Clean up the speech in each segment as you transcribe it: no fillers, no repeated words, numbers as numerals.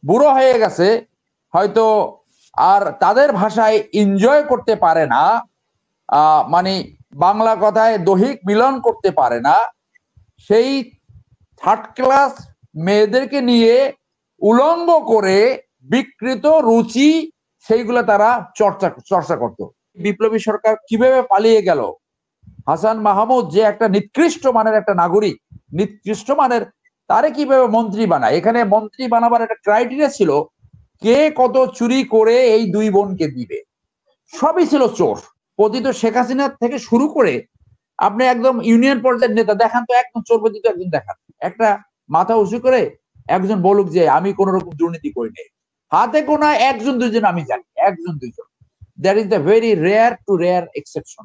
বুড়ো হয়ে গেছে, হয়তো আর তাদের ভাষায় এনজয় করতে পারে না, মানে বাংলা কথায় দৈহিক মিলন করতে পারে না, সেই থার্ড ক্লাস মেয়েদেরকে নিয়ে উলঙ্গ করে বিকৃত রুচি সেইগুলো তারা চর্চা করত। বিপ্লবী সরকার কিভাবে পালিয়ে গেল, হাসান মাহমুদ যে একটা নিকৃষ্ট মানের একটা নাগরিক, নিকৃষ্ট মানের, তারে কিভাবে মন্ত্রী বানায়। এখানে মন্ত্রী বানাবার একটা ক্রাইটেরিয়া ছিল কে কত চুরি করে এই দুই বোনকে দিবে, সবই ছিল চোর। পতিত শেখ হাসিনা থেকে শুরু করে আপনি একদম ইউনিয়ন পর্যায়ের নেতা দেখান তো, একদম চোর পতিত একজন দেখান, একটা মাথা উঁচু করে একজন বলুক যে আমি কোন রকম দুর্নীতি করি নাই। হাতে গোনা একজন দুইজন আমি জানি, একজন দুইজন, that is the very rare to rare exception.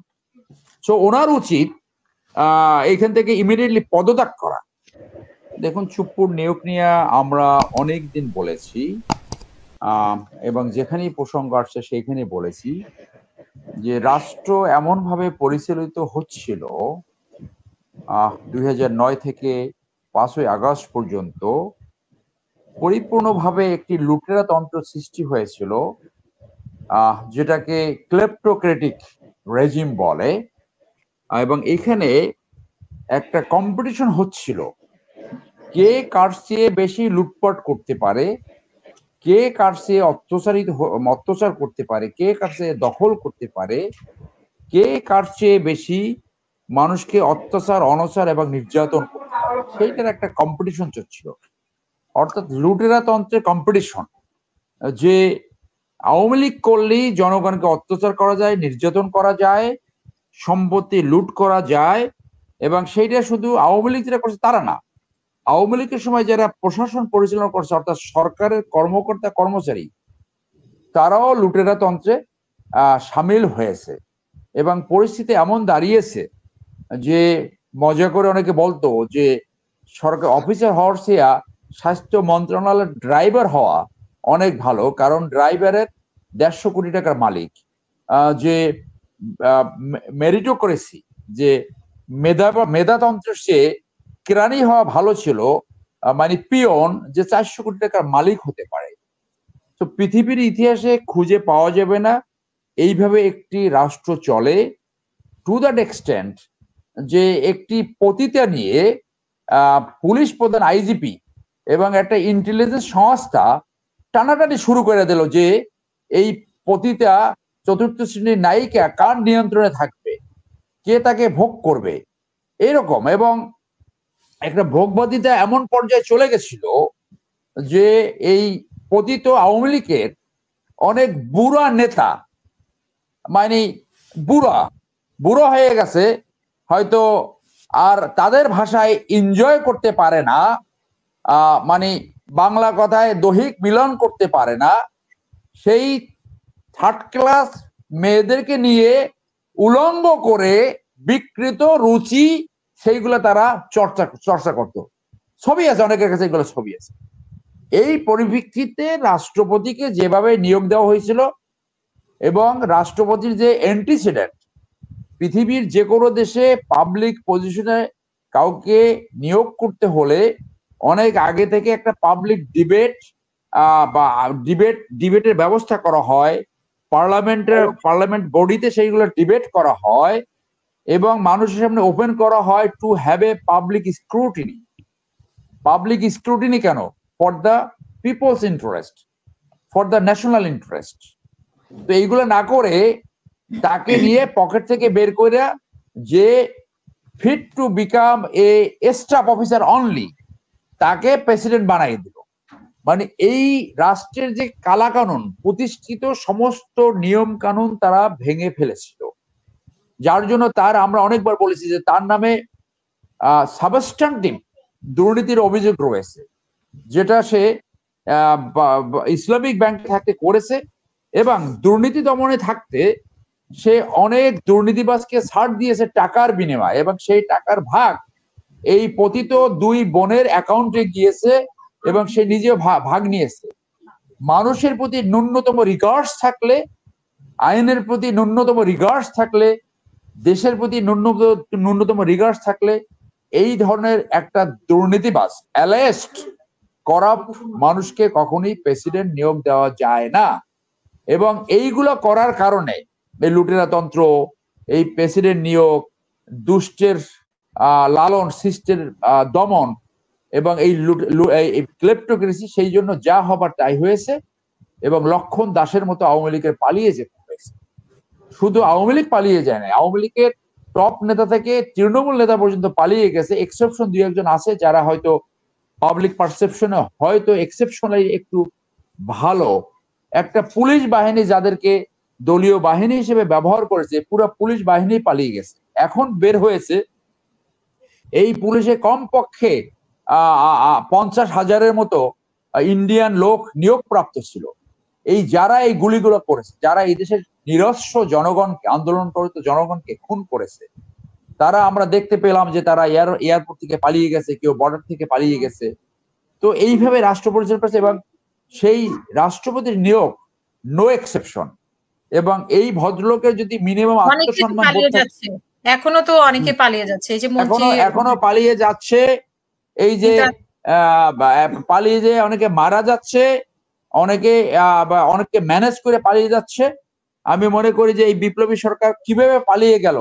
So ওনার উচিত এখান থেকে ইমিডিয়েটলি পদত্যাগ করা। দেখুন, চুপ্পুর নিয়োগ নিয়ে আমরা অনেক দিন বলেছি, এবং যেখানেই প্রসঙ্গ আসছে সেইখানে বলেছি যে রাষ্ট্র এমন ভাবে পরিচালিত হচ্ছিল 2009 থেকে 5ই আগস্ট পর্যন্ত পরিপূর্ণভাবে একটি লুটেরা তন্ত্র সৃষ্টি হয়েছিল, যেটাকে ক্লেপ্টোক্রেটিক রেজিম বলে। এবং এখানে একটা কম্পিটিশন হচ্ছিল, কে কার চেয়ে বেশি লুটপাট করতে পারে, কে কার চেয়ে অত্যাচার করতে পারে, কে কার চেয়ে দখল করতে পারে, কে কার চেয়ে বেশি মানুষকে অত্যাচার, অনাচার এবং নির্যাতন করতে পারে, সেইটার একটা কম্পিটিশন চলছিল। অর্থাৎ লুটেরা তন্ত্রের কম্পিটিশন, যে আওয়ামী লীগ করলেই জনগণকে অত্যাচার করা যায়, নির্যাতন করা যায়, সম্পত্তি লুট করা যায়। এবং সেইটা শুধু আওয়ামী লীগ যেটা করছে তারা না, আওয়ামী লীগের সময় যারা প্রশাসন পরিচালনা করছে, অর্থাৎ সরকারের কর্মকর্তা কর্মচারী, তারাও লুটেরা তন্ত্রে সামিল হয়েছে। এবং পরিস্থিতি এমন দাঁড়িয়েছে যে মজা করে অনেকে বলতো যে সরকার অফিসার হওয়ার চেয়ে স্বাস্থ্য মন্ত্রণালয়ের ড্রাইভার হওয়া অনেক ভালো, কারণ ড্রাইভারের 150 কোটি টাকার মালিক, যে মেরিটোক্রেসি, যে মেধাতন্ত্রের চেয়ে কেরানি হওয়া ভালো ছিল, মানে পিয়ন যে 400 কোটি টাকার মালিক হতে পারে। তো পৃথিবীর ইতিহাসে খুঁজে পাওয়া যাবে না এইভাবে একটি রাষ্ট্র চলে, টু দ্যাট এক্সটেন্ট যে একটি পতিতা নিয়ে পুলিশ প্রধান, আইজিপি এবং একটা ইন্টেলিজেন্স সংস্থা টানাটানি শুরু করে দিল যে এই পতিতা চতুর্থ শ্রেণীর নায়িকা কার নিয়ন্ত্রণে থাকবে, কে তাকে ভোগ করবে, এরকম। এবং একটা ভোগবাদিতা এমন পর্যায়ে চলে গেছিল যে এই পতিত আওয়ামী লীগের অনেক বুড়া নেতা, মানে বুড়ো হয়ে গেছে, হয়তো আর তাদের ভাষায় এনজয় করতে পারে না, মানে বাংলা কথায় দৈহিক মিলন করতে পারে না, সেই থার্ড ক্লাস মেয়েদেরকে নিয়ে উলঙ্গ করে বিকৃত রুচি সেইগুলো তারা চর্চা করত। ছবি আছে অনেকের কাছে, এগুলো ছবি আছে। এই পরিপ্রেক্ষিতে রাষ্ট্রপতিকে যেভাবে নিয়োগ দেওয়া হয়েছিল এবং রাষ্ট্রপতির যে অ্যান্টিসিডেন্ট, পৃথিবীর যে কোনো দেশে পাবলিক পজিশনে কাউকে নিয়োগ করতে হলে অনেক আগে থেকে একটা পাবলিক বা ডিবেটের ব্যবস্থা করা হয়, পার্লামেন্ট বডিতে সেইগুলো ডিবেট করা হয় এবং মানুষের সামনে ওপেন করা হয় to have a public scrutiny. কেন? For the people's interest, for the national interest. তো এইগুলো না করে তাকে নিয়ে পকেট থেকে বের করে যে fit to become a staff officer only, তাকে প্রেসিডেন্ট বানাই দিল। মানে এই রাষ্ট্রের যে কালাকানুন, প্রতিষ্ঠিত সমস্ত নিয়ম কানুন তারা ভেঙে ফেলেছিল, যার জন্য আমরা অনেকবার বলেছি যে তার নামে সাবস্ট্যান্টিভ দুর্নীতির অভিযোগ রয়েছে, যেটা সে ইসলামিক ব্যাংকে থাকতে করেছে এবং দুর্নীতি দমনে থাকতে সে অনেক দুর্নীতিবাজকে ছাড় দিয়েছে টাকার বিনিময়ে, এবং সেই টাকার ভাগ এই পতিত দুই বোনের অ্যাকাউন্টে গিয়েছে এবং সে নিজেও ভাগ নিয়েছে। মানুষের প্রতি ন্যূনতম রিগার্ডস থাকলে, আইনের প্রতি ন্যূনতম রিগার্ডস থাকলে, দেশের প্রতি ন্যূনতম রিগার্ডস থাকলে, এই ধরনের একটা দুর্নীতিবাজ, অ্যালেস্ট করাপ্ট মানুষকে কখনোই প্রেসিডেন্ট নিয়োগ দেওয়া যায় না। এবং এইগুলো করার কারণে এই লুটেরাতন্ত্র, এই প্রেসিডেন্ট নিয়োগ, দুষ্টের লালন, শিষ্টের দমন এবং এই ক্লেপ্টোক্রেসি, সেই জন্য যা হবার তাই হয়েছে এবং লক্ষণ দাসের মতো আওয়ামী লীগের পালিয়ে যেতে হয়েছে। শুধু আওয়ামী লীগ পালিয়ে যায় না, আওয়ামী লীগের টপ নেতা থেকে তৃণমূল নেতা পর্যন্ত পালিয়ে গেছে। এক্সেপশন দুই একজন আছে যারা হয়তো পাবলিক পারসেপশনে হয়তো এক্সেপশনালি একটু ভালো। একটা পুলিশ বাহিনী যাদেরকে দলীয় বাহিনী হিসেবে ব্যবহার করেছে, পুরো পুলিশ বাহিনী পালিয়ে গেছে। এখন বের হয়েছে এই পুলিশে কমপক্ষে 50,000-এর মতো ইন্ডিয়ান লোক নিয়োগপ্রাপ্ত ছিল। এই যারা এই গুলিগুলো করেছে, যারা এই দেশের নিরস্ব জনগণকে, আন্দোলনরত জনগণকে খুন করেছে, তারা আমরা দেখতে পেলাম যে তারা এয়ারপোর্ট থেকে পালিয়ে গেছে, কেউ বর্ডার থেকে পালিয়ে গেছে। তো এইভাবে রাষ্ট্র পরিচালনা করেছে এবং সেই রাষ্ট্রপতির নিয়োগ নো এক্সেপশন। এবং এই ভদ্রলোকের যদি মিনিমাম আত্মসম্মান এখনো তো অনেকে পালিয়ে যাচ্ছে, এই যে এখনো পালিয়ে যাচ্ছে, এই যে পালিয়ে যে অনেকে মারা যাচ্ছে, অনেকে ম্যানেজ করে পালিয়ে যাচ্ছে। আমি মনে করি যে এই বিপ্লবী সরকার কিভাবে পালিয়ে গেল।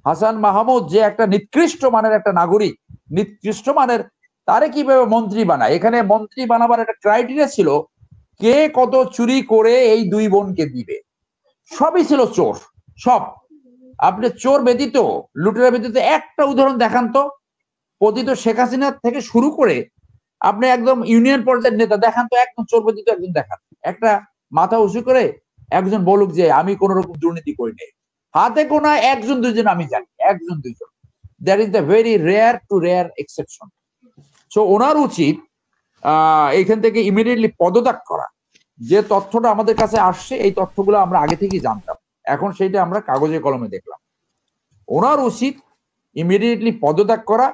হাসান মাহমুদ যে একটা নিকৃষ্ট মানের একটা নাগরিক, নিকৃষ্ট মানের, তারে কিভাবে মন্ত্রী বানায়। এখানে মন্ত্রী বানাবার একটা ক্রাইটেরিয়া ছিল কে কত চুরি করে এই দুই বোনকে দিবে। সবই ছিল চোর, সব। আপনি চোর ব্যতীত, লুটেরা ব্যতীত একটা উদাহরণ দেখান তো। পতিত শেখ হাসিনা থেকে শুরু করে আপনি একদম ইউনিয়ন পর্যায়ের নেতা দেখান তো, একদম চোর ব্যতীত একজন দেখান। একটা মাথা উঁচু করে একজন বলুক যে আমি কোন রকম দুর্নীতি করি নাই। হাতে গোনা একজন দুইজন আমি জানি, একজন দুইজন। That is the very rare to rare exception. So ওনার উচিত এখান থেকে ইমিডিয়েটলি পদত্যাগ করা। যে তথ্যটা আমাদের কাছে আসছে, এই তথ্যগুলো আমরা আগে থেকেই জানতাম, এখন সেইটা আমরা কাগজে কলমে দেখলাম। ওনার উচিত ইমিডিয়েটলি পদত্যাগ করা